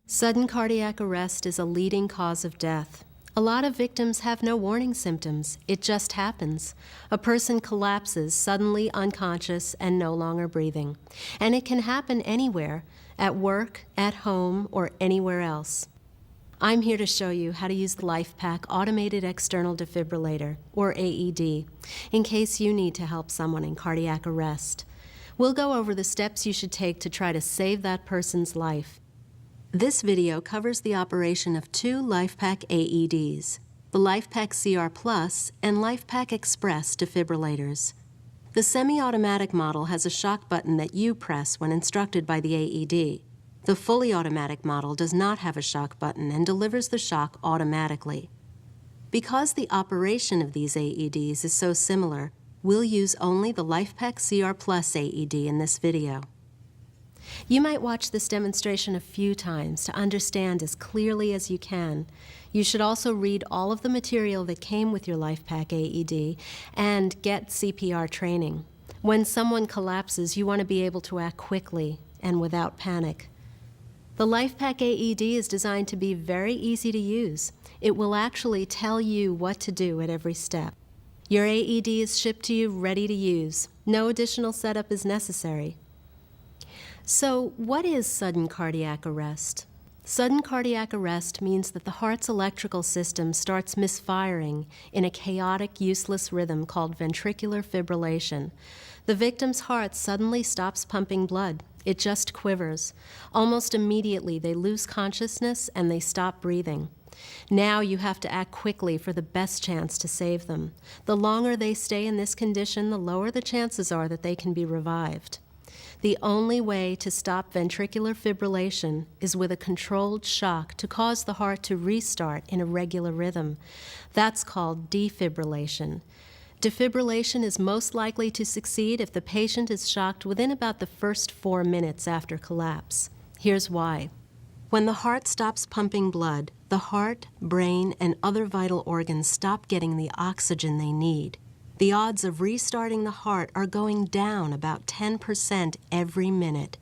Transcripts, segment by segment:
Sudden cardiac arrest is a leading cause of death. A lot of victims have no warning symptoms. It just happens. A person collapses, suddenly unconscious and no longer breathing. And it can happen anywhere, at work, at home, or anywhere else. I'm here to show you how to use the Lifepak Automated External Defibrillator, or AED, in case you need to help someone in cardiac arrest. We'll go over the steps you should take to try to save that person's life. This video covers the operation of two Lifepak AEDs, the Lifepak CR Plus and Lifepak Express defibrillators. The semi-automatic model has a shock button that you press when instructed by the AED. The fully automatic model does not have a shock button and delivers the shock automatically. Because the operation of these AEDs is so similar, we'll use only the Lifepak CR Plus AED in this video. You might watch this demonstration a few times to understand as clearly as you can. You should also read all of the material that came with your Lifepak AED and get CPR training. When someone collapses, you want to be able to act quickly and without panic. The Lifepak AED is designed to be very easy to use. It will actually tell you what to do at every step. Your AED is shipped to you ready to use. No additional setup is necessary. So, what is sudden cardiac arrest? Sudden cardiac arrest means that the heart's electrical system starts misfiring in a chaotic, useless rhythm called ventricular fibrillation. The victim's heart suddenly stops pumping blood. It just quivers. Almost immediately, they lose consciousness and they stop breathing. Now you have to act quickly for the best chance to save them. The longer they stay in this condition, the lower the chances are that they can be revived. The only way to stop ventricular fibrillation is with a controlled shock to cause the heart to restart in a regular rhythm. That's called defibrillation. Defibrillation is most likely to succeed if the patient is shocked within about the first 4 minutes after collapse. Here's why. When the heart stops pumping blood, the heart, brain, and other vital organs stop getting the oxygen they need. The odds of restarting the heart are going down about 10% every minute.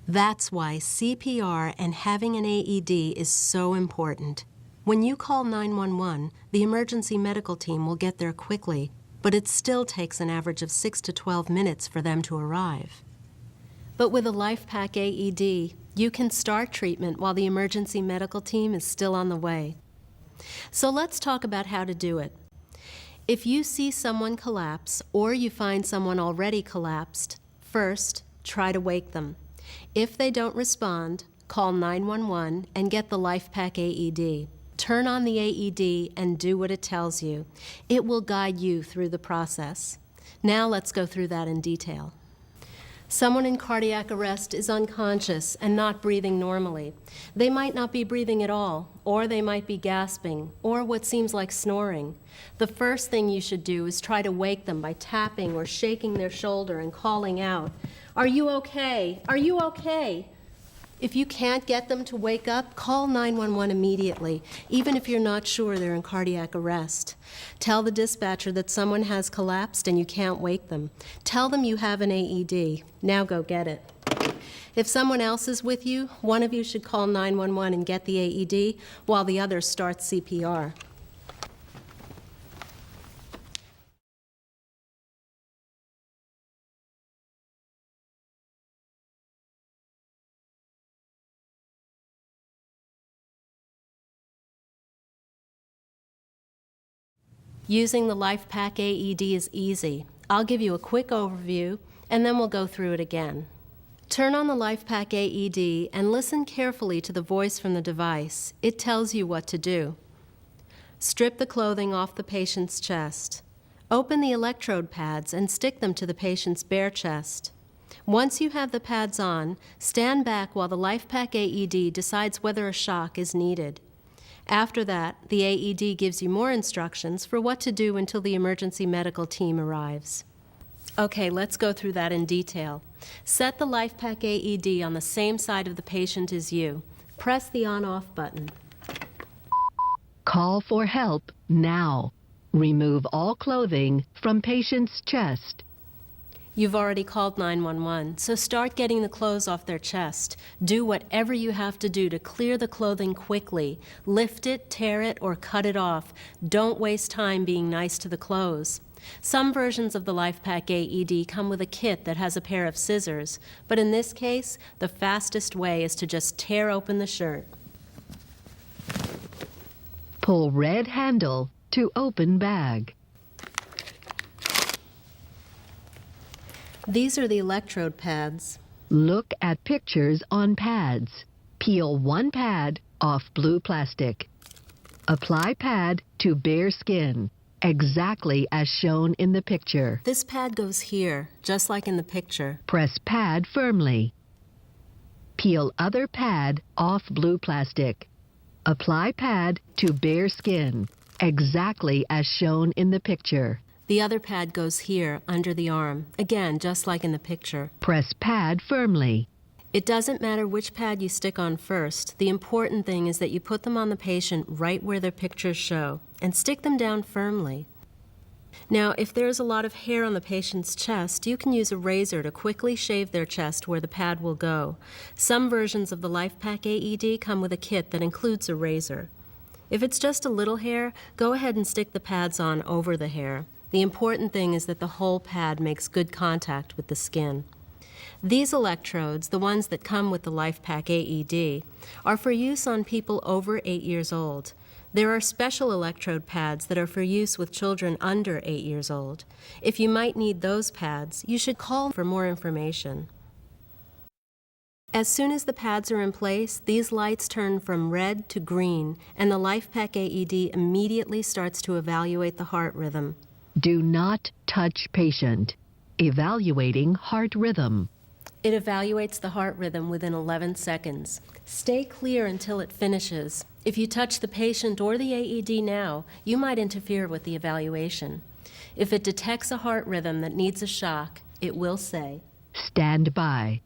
That's why CPR and having an AED is so important. When you call 911, the emergency medical team will get there quickly, but it still takes an average of 6 to 12 minutes for them to arrive. But with a Lifepak AED, you can start treatment while the emergency medical team is still on the way. So let's talk about how to do it. If you see someone collapse or you find someone already collapsed, first, try to wake them. If they don't respond, call 911 and get the Lifepak AED. Turn on the AED and do what it tells you. It will guide you through the process. Now let's go through that in detail. Someone in cardiac arrest is unconscious and not breathing normally. They might not be breathing at all, or they might be gasping, or what seems like snoring. The first thing you should do is try to wake them by tapping or shaking their shoulder and calling out, "Are you okay? Are you okay?" If you can't get them to wake up, call 911 immediately, even if you're not sure they're in cardiac arrest. Tell the dispatcher that someone has collapsed and you can't wake them. Tell them you have an AED. Now go get it. If someone else is with you, one of you should call 911 and get the AED while the other starts CPR. Using the Lifepak AED is easy. I'll give you a quick overview, and then we'll go through it again. Turn on the Lifepak AED and listen carefully to the voice from the device. It tells you what to do. Strip the clothing off the patient's chest. Open the electrode pads and stick them to the patient's bare chest. Once you have the pads on, stand back while the Lifepak AED decides whether a shock is needed. After that, the AED gives you more instructions for what to do until the emergency medical team arrives. Okay, let's go through that in detail. Set the Lifepak AED on the same side of the patient as you. Press the on-off button. Call for help now. Remove all clothing from patient's chest. You've already called 911, so start getting the clothes off their chest. Do whatever you have to do to clear the clothing quickly. Lift it, tear it, or cut it off. Don't waste time being nice to the clothes. Some versions of the Lifepak AED come with a kit that has a pair of scissors, but in this case, the fastest way is to just tear open the shirt. Pull red handle to open bag. These are the electrode pads. Look at pictures on pads. Peel one pad off blue plastic. Apply pad to bare skin, exactly as shown in the picture. This pad goes here, just like in the picture. Press pad firmly. Peel other pad off blue plastic. Apply pad to bare skin, exactly as shown in the picture. The other pad goes here, under the arm, again, just like in the picture. Press pad firmly. It doesn't matter which pad you stick on first. The important thing is that you put them on the patient right where their pictures show, and stick them down firmly. Now, if there's a lot of hair on the patient's chest, you can use a razor to quickly shave their chest where the pad will go. Some versions of the Lifepak AED come with a kit that includes a razor. If it's just a little hair, go ahead and stick the pads on over the hair. The important thing is that the whole pad makes good contact with the skin. These electrodes, the ones that come with the Lifepak AED, are for use on people over 8 years old. There are special electrode pads that are for use with children under 8 years old. If you might need those pads, you should call for more information. As soon as the pads are in place, these lights turn from red to green, and the Lifepak AED immediately starts to evaluate the heart rhythm. Do not touch patient. Evaluating heart rhythm. It evaluates the heart rhythm within 11 seconds. Stay clear until it finishes. If you touch the patient or the AED now, you might interfere with the evaluation. If it detects a heart rhythm that needs a shock, it will say, Stand by.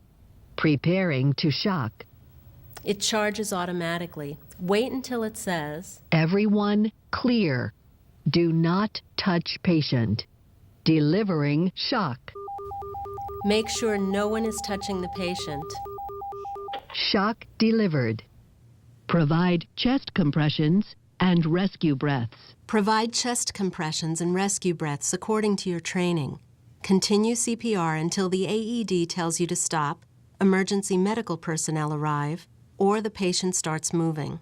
Preparing to shock. It charges automatically. Wait until it says, Everyone clear. Do not touch patient. Delivering shock. Make sure no one is touching the patient. Shock delivered. Provide chest compressions and rescue breaths. Provide chest compressions and rescue breaths according to your training. Continue CPR until the AED tells you to stop, emergency medical personnel arrive, or the patient starts moving.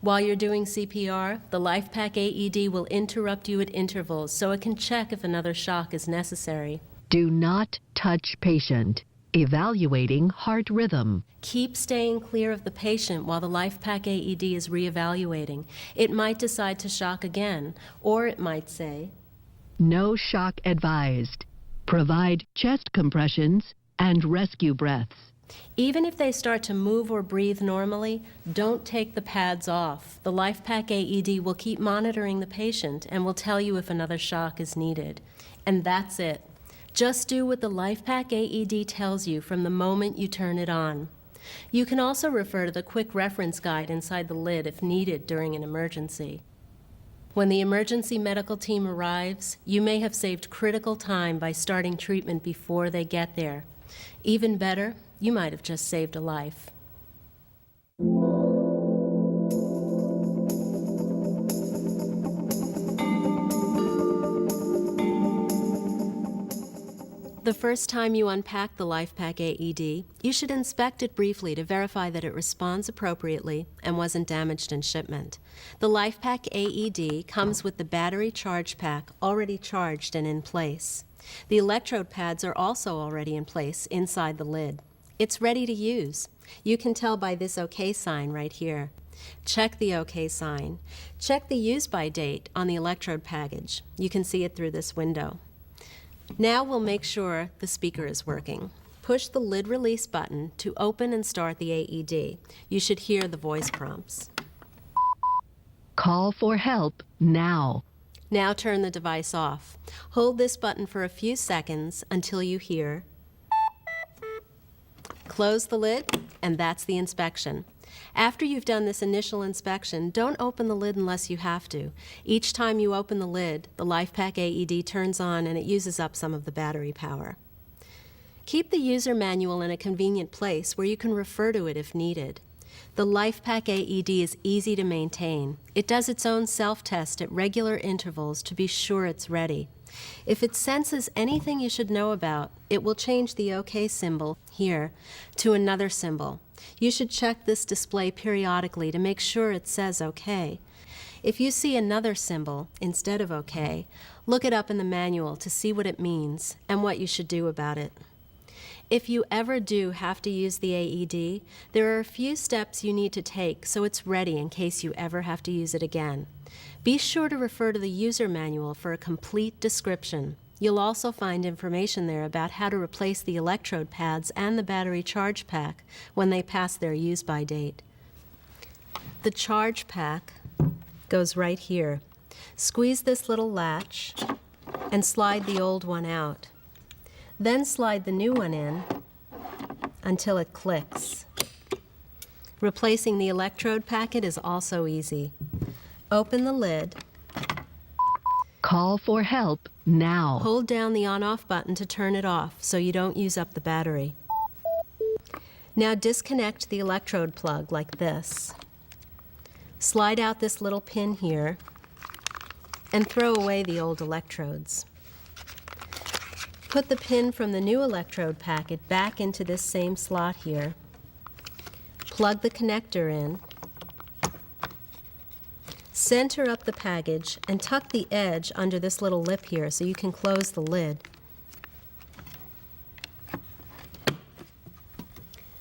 While you're doing CPR, the Lifepak AED will interrupt you at intervals so it can check if another shock is necessary. Do not touch patient. Evaluating heart rhythm. Keep staying clear of the patient while the Lifepak AED is reevaluating. It might decide to shock again, or it might say, No shock advised. Provide chest compressions and rescue breaths. Even if they start to move or breathe normally, don't take the pads off. The Lifepak AED will keep monitoring the patient and will tell you if another shock is needed. And that's it. Just do what the Lifepak AED tells you from the moment you turn it on. You can also refer to the quick reference guide inside the lid if needed during an emergency. When the emergency medical team arrives, you may have saved critical time by starting treatment before they get there. Even better, you might have just saved a life. The first time you unpack the Lifepak AED, you should inspect it briefly to verify that it responds appropriately and wasn't damaged in shipment. The Lifepak AED comes with the battery charge pack already charged and in place. The electrode pads are also already in place inside the lid. It's ready to use. You can tell by this OK sign right here. Check the OK sign. Check the use-by date on the electrode package. You can see it through this window. Now we'll make sure the speaker is working. Push the lid release button to open and start the AED. You should hear the voice prompts. Call for help now. Now turn the device off. Hold this button for a few seconds until you hear. Close the lid, and that's the inspection. After you've done this initial inspection, don't open the lid unless you have to. Each time you open the lid, the Lifepak AED turns on and it uses up some of the battery power. Keep the user manual in a convenient place where you can refer to it if needed. The Lifepak AED is easy to maintain. It does its own self-test at regular intervals to be sure it's ready. If it senses anything you should know about, it will change the OK symbol, here, to another symbol. You should check this display periodically to make sure it says OK. If you see another symbol instead of OK, look it up in the manual to see what it means and what you should do about it. If you ever do have to use the AED, there are a few steps you need to take so it's ready in case you ever have to use it again. Be sure to refer to the user manual for a complete description. You'll also find information there about how to replace the electrode pads and the battery charge pack when they pass their use-by date. The charge pack goes right here. Squeeze this little latch and slide the old one out. Then slide the new one in until it clicks. Replacing the electrode packet is also easy. Open the lid. Call for help now. Hold down the on-off button to turn it off so you don't use up the battery. Now disconnect the electrode plug like this. Slide out this little pin here and throw away the old electrodes. Put the pin from the new electrode packet back into this same slot here. Plug the connector in. Center up the package and tuck the edge under this little lip here so you can close the lid.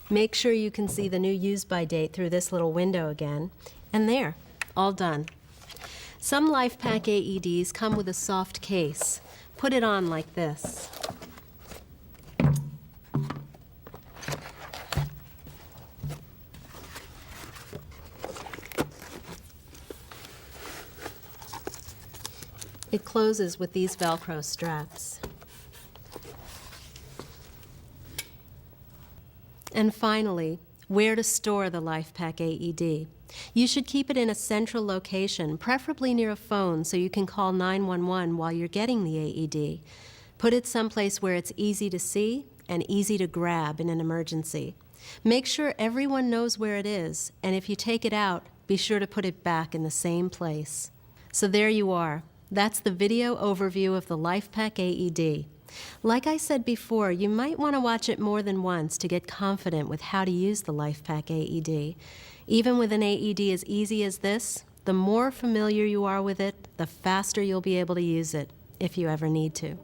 Make sure you can see the new use-by date through this little window again. And there, all done. Some Lifepak AEDs come with a soft case. Put it on like this. It closes with these Velcro straps. And finally, where to store the Lifepak AED. You should keep it in a central location, preferably near a phone so you can call 911 while you're getting the AED. Put it someplace where it's easy to see and easy to grab in an emergency. Make sure everyone knows where it is, and if you take it out, be sure to put it back in the same place. So there you are. That's the video overview of the Lifepak AED. Like I said before, you might want to watch it more than once to get confident with how to use the Lifepak AED. Even with an AED as easy as this, the more familiar you are with it, the faster you'll be able to use it, if you ever need to.